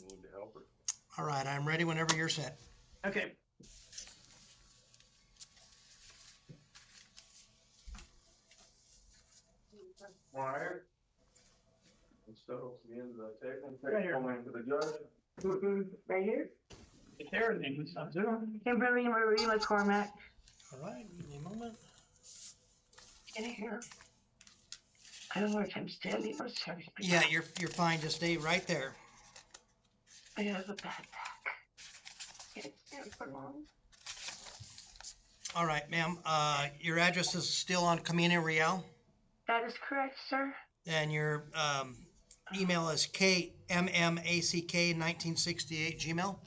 need to help her. All right, I'm ready whenever you're set. Okay. Wire. So, the end of the table, Right here. going to the judge. Right here? It's everything. It's not zero. Kimberly Marie McCormack. All right, give me a moment. Get in here. I don't know if I'm standing or sitting. Yeah, you're fine. Just stay right there. I have a backpack. Can't stand for long. All right, ma'am. Your address is still on Camino Real, That is correct, sir. and your email is kmmack1968 Gmail.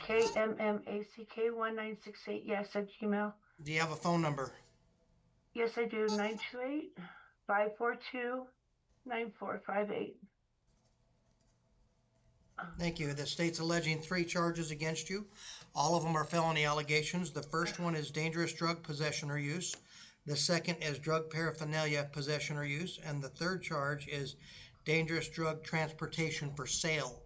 KMMACK1968. Yes, at Gmail. Do you have a phone number? Yes, I do. 928-542-9458. Thank you. The state's alleging 3 charges against you. All of them are felony allegations. The first one is dangerous drug possession or use. The second is drug paraphernalia possession or use. And the third charge is dangerous drug transportation for sale.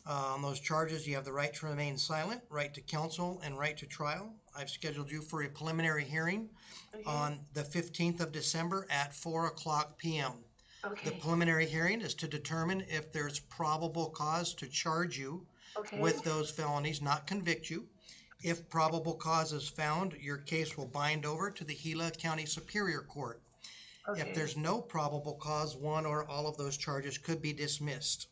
On those charges, you have the right to remain silent, right to counsel, and right to trial. I've scheduled you for a preliminary hearing on the 15th of December at 4:00 p.m. Okay. The preliminary hearing is to determine if there's probable cause to charge you with those felonies, not convict you. If probable cause is found, your case will bind over to the Gila County Superior Court. If there's no probable cause, one or all of those charges could be dismissed.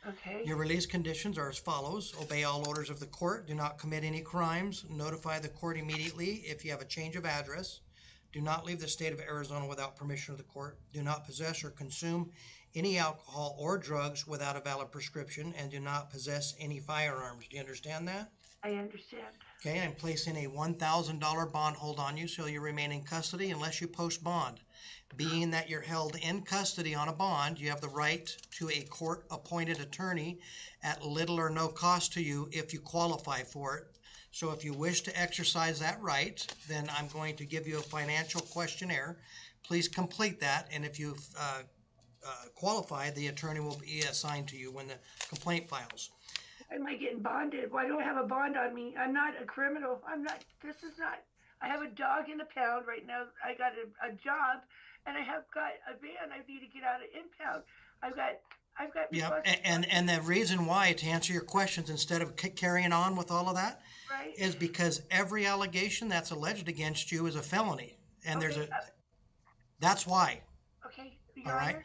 Okay. Your release conditions are as follows. Obey all orders of the court. Do not commit any crimes. Notify the court immediately if you have a change of address. Do not leave the state of Arizona without permission of the court. Do not possess or consume any alcohol or drugs without a valid prescription, and do not possess any firearms. Do you understand that? I understand. Okay, I'm placing a $1,000 bond hold on you so you remain in custody unless you post bond. Being that you're held in custody on a bond, you have the right to a court-appointed attorney at little or no cost to you if you qualify for it. So if you wish to exercise that right, then I'm going to give you a financial questionnaire. Please complete that, and if you qualify, the attorney will be assigned to you when the complaint files. Am I getting bonded? Why don't I have a bond on me? I'm not a criminal. I'm not, this is not, I have a dog in a pound right now. I got a job, and I have got a van I need to get out of impound. I've got Yeah, and the reason why, to answer your questions instead of carrying on with all of that, right, is because every allegation that's alleged against you is a felony, and okay, that's why. Okay, All right.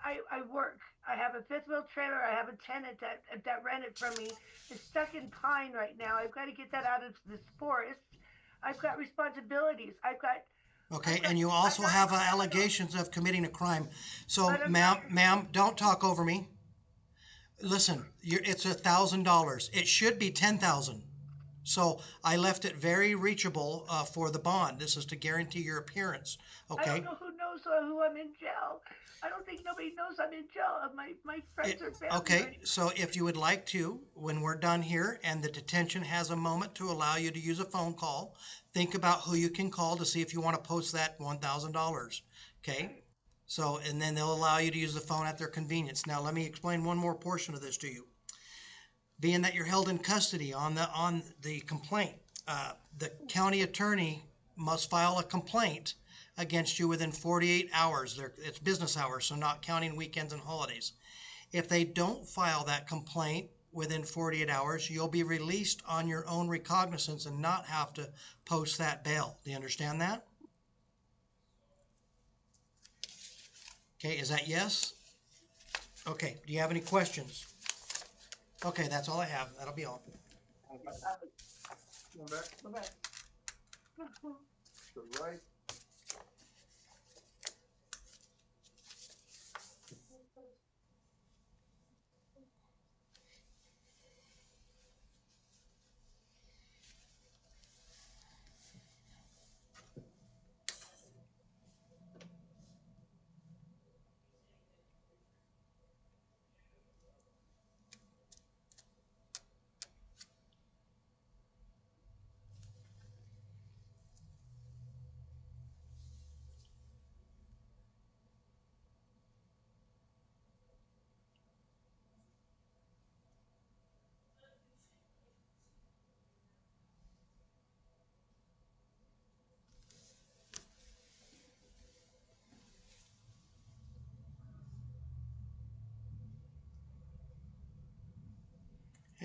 I work. I have a fifth wheel trailer. I have a tenant that rented from me. It's stuck in Pine right now. I've got to get that out of this forest. I've got responsibilities. Okay, and you also have allegations of committing a crime. So, ma'am, don't talk over me. Listen, it's $1,000. It should be $10,000. So I left it very reachable for the bond. This is to guarantee your appearance. Okay. I don't know who knows who I'm in jail. I don't think nobody knows I'm in jail. My friends or family. Okay, so if you would like to, when we're done here and the detention has a moment to allow you to use a phone call, think about who you can call to see if you want to post that $1,000. Okay. So, and then they'll allow you to use the phone at their convenience. Now, let me explain one more portion of this to you. Being that you're held in custody on the complaint, the county attorney must file a complaint against you within 48 hours. It's business hours, so not counting weekends and holidays. If they don't file that complaint within 48 hours, you'll be released on your own recognizance and not have to post that bail. Do you understand that? Okay, is that yes? Okay, do you have any questions? Okay, that's all I have. That'll be all. Go back. To the right.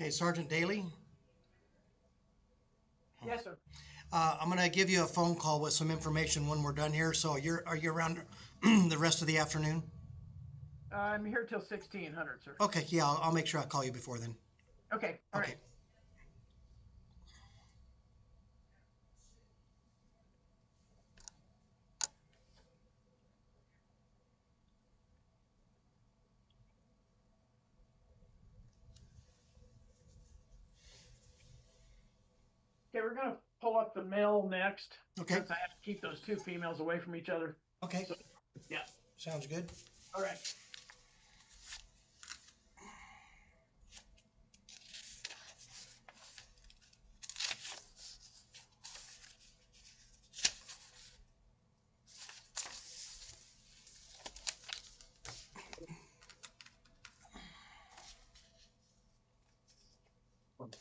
Hey, Sergeant Daly, Yes, sir. I'm gonna give you a phone call with some information when we're done here, so are you around the rest of the afternoon? I'm here till 1600, sir. Okay, yeah, I'll make sure I call you before then. Okay, all Okay. right. Okay, we're gonna pull up the male next. Okay. Since I have to keep those two females away from each other. Okay, So, yeah, sounds good. all right.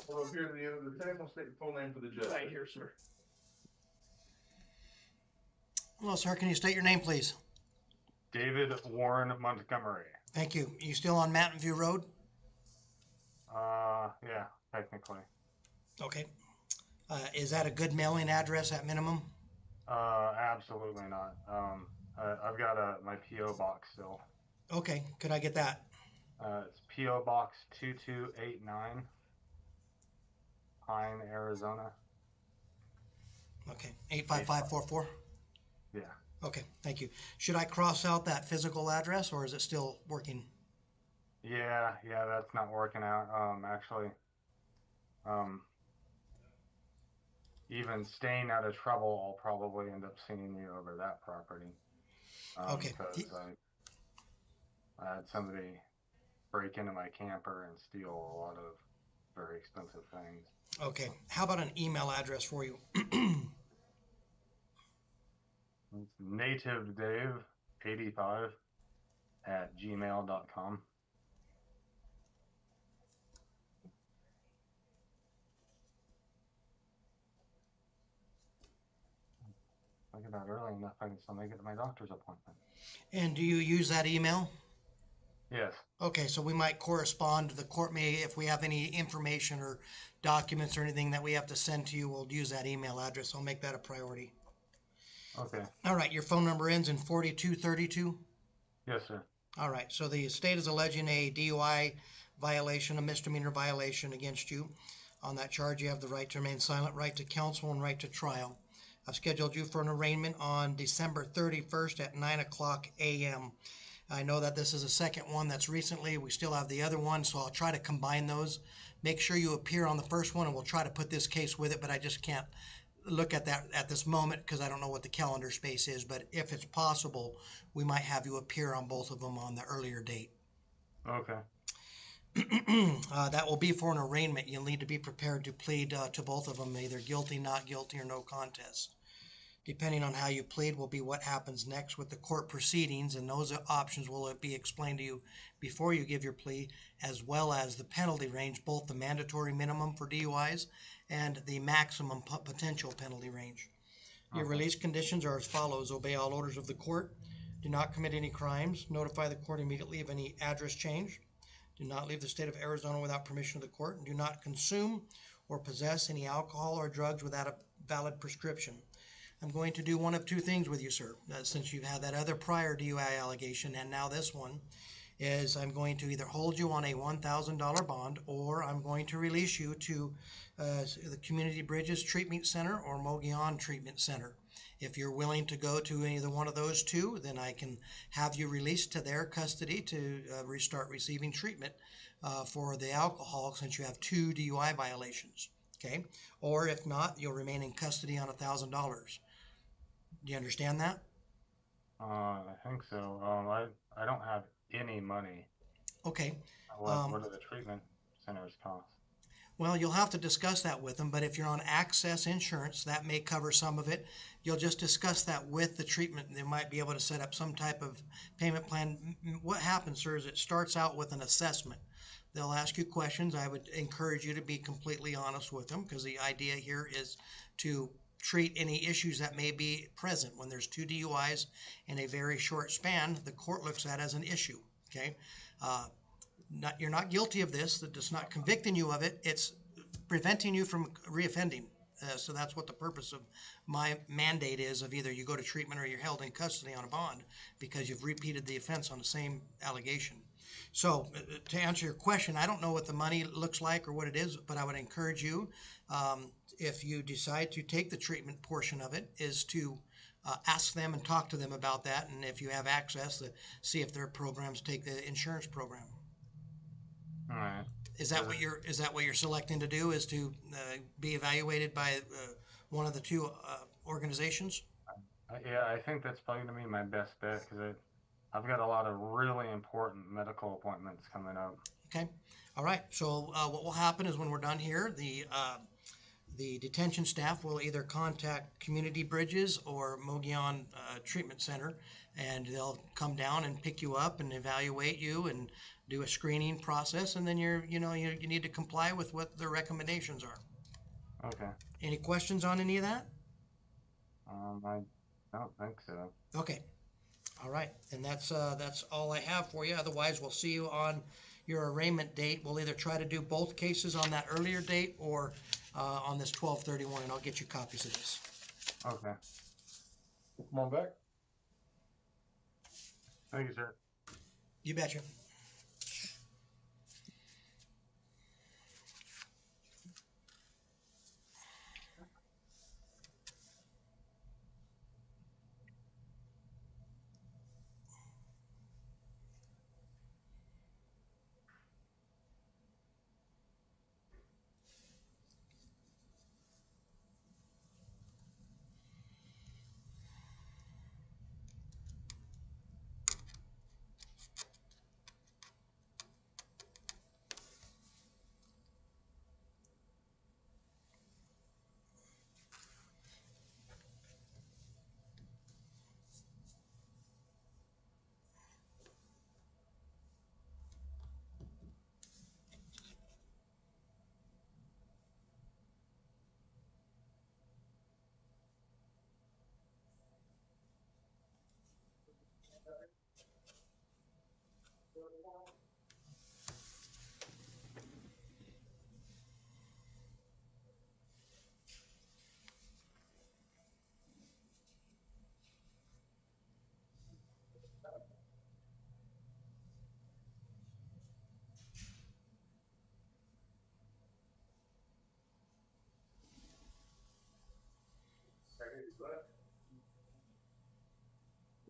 Well, up here at the end of the table, state your full name for the judge. Right here, sir. Hello, sir, can you state your name, please? David Warren Montgomery. Thank you. You still on Mountain View Road? Yeah, technically. Okay. Is that a good mailing address at minimum? Absolutely not. I've got my PO box still. Okay, could I get that? It's PO Box 2289, Pine, Arizona. Okay, 85544? Yeah. Okay, thank you. Should I cross out that physical address or is it still working? Yeah, that's not working out. Actually, even staying out of trouble, I'll probably end up seeing you over that property. Okay. Because I had somebody break into my camper and steal a lot of very expensive things. Okay, how about an email address for you? It's nativedave85@gmail.com. I get out early enough, I can still make it to my doctor's appointment. And do you use that email? Yes. Okay, so we might correspond. The court may, if we have any information or documents or anything that we have to send to you, we'll use that email address. I'll make that a priority. Okay. All right, your phone number ends in 4232? Yes, sir. All right, so the state is alleging a DUI violation, a misdemeanor violation against you. On that charge, you have the right to remain silent, right to counsel, and right to trial. I've scheduled you for an arraignment on December 31st at 9 o'clock a.m. I know that this is the second one that's recently. We still have the other one, so I'll try to combine those. Make sure you appear on the first one, and we'll try to put this case with it, but I just can't look at that at this moment because I don't know what the calendar space is. But if it's possible, we might have you appear on both of them on the earlier date. Okay. That will be for an arraignment. You'll need to be prepared to plead to both of them, either guilty, not guilty, or no contest. Depending on how you plead will be what happens next with the court proceedings, and those options will be explained to you before you give your plea, as well as the penalty range, both the mandatory minimum for DUIs and the maximum potential penalty range. Your release conditions are as follows: obey all orders of the court, do not commit any crimes, notify the court immediately of any address change, do not leave the state of Arizona without permission of the court, and do not consume or possess any alcohol or drugs without a valid prescription. I'm going to do one of two things with you, sir. Since you've had that other prior DUI allegation and now this one, is I'm going to either hold you on a $1,000 bond, or I'm going to release you to the Community Bridges Treatment Center or Mogollon Treatment Center. If you're willing to go to either one of those two, then I can have you released to their custody to restart receiving treatment for the alcohol, since you have 2 DUI violations. Okay? Or if not, you'll remain in custody on $1,000. Do you understand that? I think so. I don't have any money. Okay. What do the treatment centers cost? Well, you'll have to discuss that with them, but if you're on Access Insurance, that may cover some of it. You'll just discuss that with the treatment. They might be able to set up some type of payment plan. What happens, sir, is it starts out with an assessment. They'll ask you questions. I would encourage you to be completely honest with them, because the idea here is to treat any issues that may be present. When there's 2 DUIs in a very short span, the court looks at as an issue. Okay. you're not guilty of this, that it's not convicting you of it, it's preventing you from reoffending. So that's what the purpose of my mandate is, of either you go to treatment or you're held in custody on a bond because you've repeated the offense on the same allegation. So to answer your question, I don't know what the money looks like or what it is, but I would encourage you, if you decide to take the treatment portion of it, is to ask them and talk to them about that, and if you have access, see if their programs take the insurance program. All right. Is that what you're selecting to do? Is to be evaluated by one of the two organizations? Yeah, I think that's probably gonna be my best bet because I've got a lot of really important medical appointments coming up. Okay. All right. So what will happen is when we're done here, the detention staff will either contact Community Bridges or Mogollon Treatment Center, and they'll come down and pick you up and evaluate you and do a screening process, and then you need to comply with what their recommendations are. Okay. Any questions on any of that? I don't think so. Okay. All right. And that's all I have for you. Otherwise, we'll see you on your arraignment date. We'll either try to do both cases on that earlier date or on this 12/31, and I'll get you copies of this. Okay. Come on back. Thank you, sir. You betcha.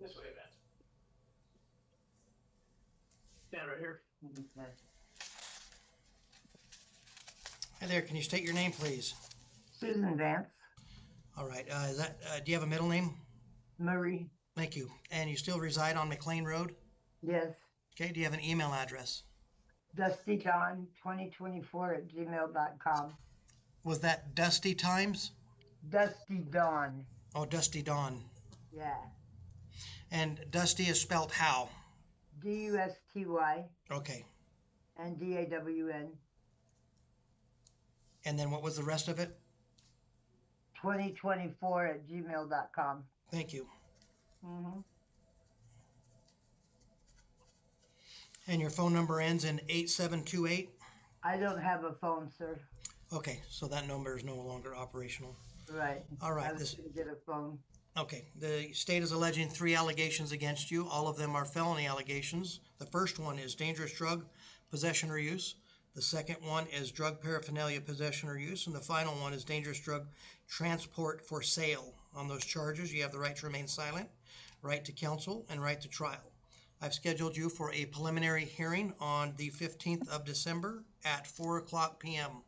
This way, Vance. Stand right here. Hi there. Can you state your name, please? Susan Vance, All right. Do you have a middle name? Marie, Thank you. And you still reside on McLean Road? yes, Okay. Do you have an email address? DustyDawn2024@gmail.com. Was that Dusty Times? Dusty Dawn, Oh, Dusty Dawn. yeah. And Dusty is spelled how? DUSTY Okay. and DAWN. And then what was the rest of it? 2024@gmail.com. Thank you. Mm-hmm. And your phone number ends in 8728? I don't have a phone, sir. Okay, so that number is no longer operational. Right. All right. I was going to get a phone. Okay, the state is alleging 3 allegations against you. All of them are felony allegations. The first one is dangerous drug possession or use. The second one is drug paraphernalia possession or use. And the final one is dangerous drug transport for sale. On those charges, you have the right to remain silent, right to counsel, and right to trial. I've scheduled you for a preliminary hearing on the 15th of December at 4:00 p.m.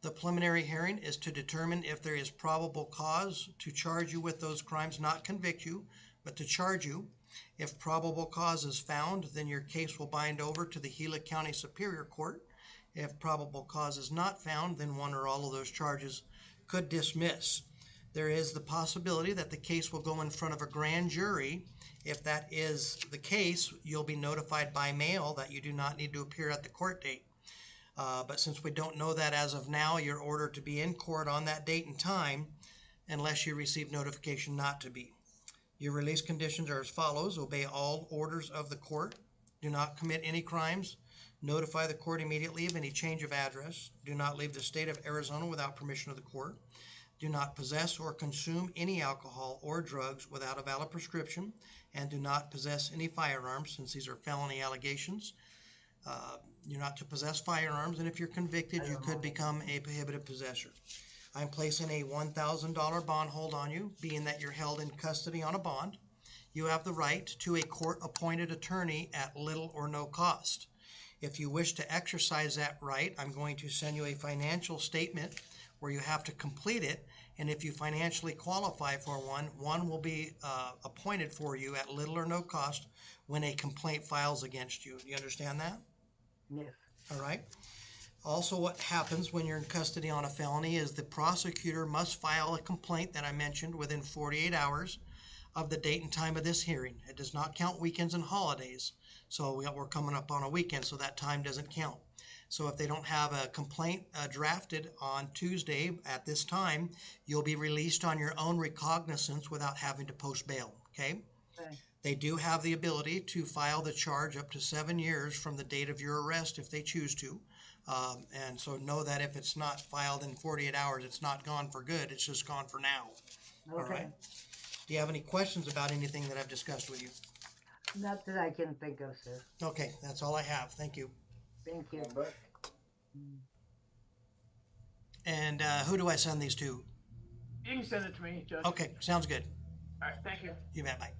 The preliminary hearing is to determine if there is probable cause to charge you with those crimes, not convict you, but to charge you. If probable cause is found, then your case will bind over to the Gila County Superior Court. If probable cause is not found, then one or all of those charges could dismiss. There is the possibility that the case will go in front of a grand jury. If that is the case, you'll be notified by mail that you do not need to appear at the court date. But since we don't know that as of now, you're ordered to be in court on that date and time unless you receive notification not to be. Your release conditions are as follows: obey all orders of the court, do not commit any crimes, Notify the court immediately of any change of address. Do not leave the state of Arizona without permission of the court. Do not possess or consume any alcohol or drugs without a valid prescription, and do not possess any firearms, since these are felony allegations. You're not to possess firearms, and if you're convicted, you could become a prohibited possessor. I'm placing a $1,000 bond hold on you, being that you're held in custody on a bond. You have the right to a court-appointed attorney at little or no cost. If you wish to exercise that right, I'm going to send you a financial statement where you have to complete it, and if you financially qualify for one will be appointed for you at little or no cost when a complaint files against you. Do you understand that? Yes. All right. Also, what happens when you're in custody on a felony is the prosecutor must file a complaint that I mentioned within 48 hours of the date and time of this hearing. It does not count weekends and holidays. So we're coming up on a weekend, so that time doesn't count. So if they don't have a complaint drafted on Tuesday at this time, you'll be released on your own recognizance without having to post bail, okay? Okay. They do have the ability to file the charge up to 7 years from the date of your arrest if they choose to. And so know that if it's not filed in 48 hours, it's not gone for good. It's just gone for now. All Okay. right. Do you have any questions about anything that I've discussed with you? Not that I can think of, sir. Okay, that's all I have. Thank you. Thank you. But And who do I send these to? You can send it to me, Judge. Okay, sounds good. All right, thank you. You bet. Bye.